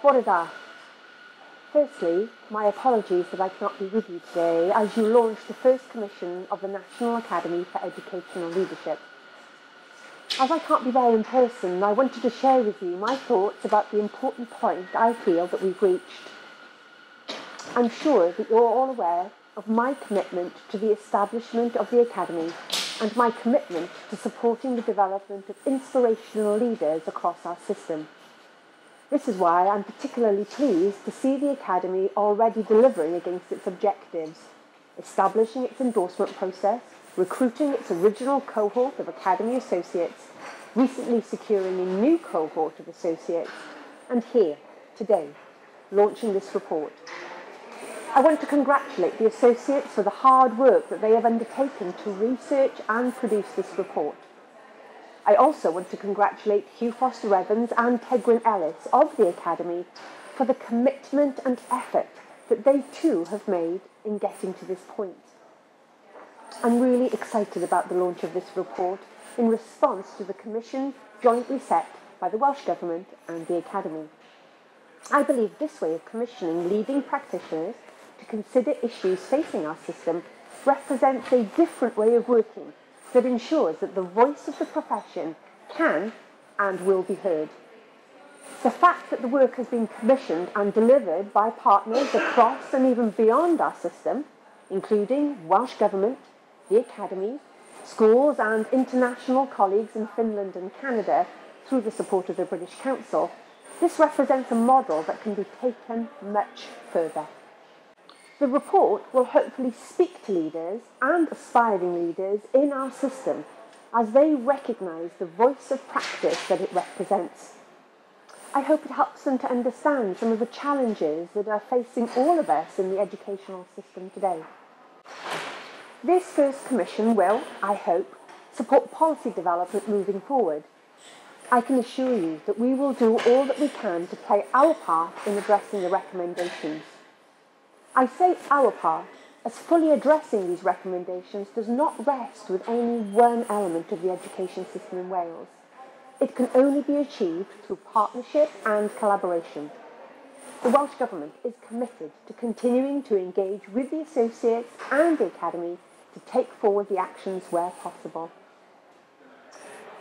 Gweinidog. Firstly, my apologies that I cannot be with you today as you launch the first commission of the National Academy for Educational Leadership. As I can't be there in person, I wanted to share with you my thoughts about the important point I feel that we've reached. I'm sure that you're all aware of my commitment to the establishment of the Academy and my commitment to supporting the development of inspirational leaders across our system. This is why I'm particularly pleased to see the Academy already delivering against its objectives, establishing its endorsement process, recruiting its original cohort of Academy Associates, recently securing a new cohort of Associates, and here, today, launching this report. I want to congratulate the Associates for the hard work that they have undertaken to research and produce this report. I also want to congratulate Hugh Foster-Evans and Tegwyn Ellis of the Academy for the commitment and effort that they too have made in getting to this point. I'm really excited about the launch of this report in response to the commission jointly set by the Welsh Government and the Academy. I believe this way of commissioning leading practitioners to consider issues facing our system represents a different way of working that ensures that the voice of the profession can and will be heard. The fact that the work has been commissioned and delivered by partners across and even beyond our system, including Welsh Government, the Academy, schools and international colleagues in Finland and Canada through the support of the British Council, this represents a model that can be taken much further. The report will hopefully speak to leaders and aspiring leaders in our system as they recognise the voice of practice that it represents. I hope it helps them to understand some of the challenges that are facing all of us in the educational system today. This first commission will, I hope, support policy development moving forward. I can assure you that we will do all that we can to play our part in addressing the recommendations. I say our part, as fully addressing these recommendations does not rest with any one element of the education system in Wales. It can only be achieved through partnership and collaboration. The Welsh Government is committed to continuing to engage with the Associates and the Academy to take forward the actions where possible.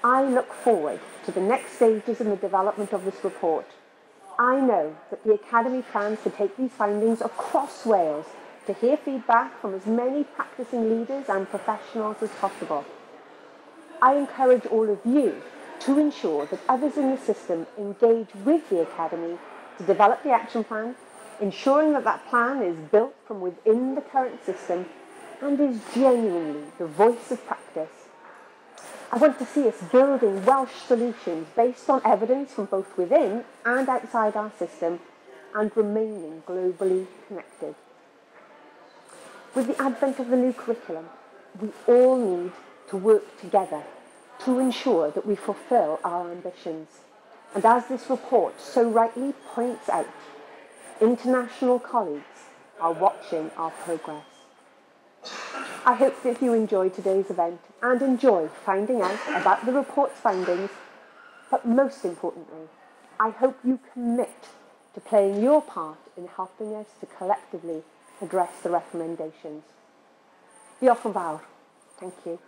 I look forward to the next stages in the development of this report. I know that the Academy plans to take these findings across Wales to hear feedback from as many practising leaders and professionals as possible. I encourage all of you to ensure that others in the system engage with the Academy to develop the action plan, ensuring that that plan is built from within the current system and is genuinely the voice of practice. I want to see us building Welsh solutions based on evidence from both within and outside our system and remaining globally connected. With the advent of the new curriculum, we all need to work together to ensure that we fulfil our ambitions. And as this report so rightly points out, international colleagues are watching our progress. I hope that you enjoyed today's event and enjoy finding out about the report's findings, but most importantly, I hope you commit to playing your part in helping us to collectively address the recommendations. Diolch yn fawr. Thank you.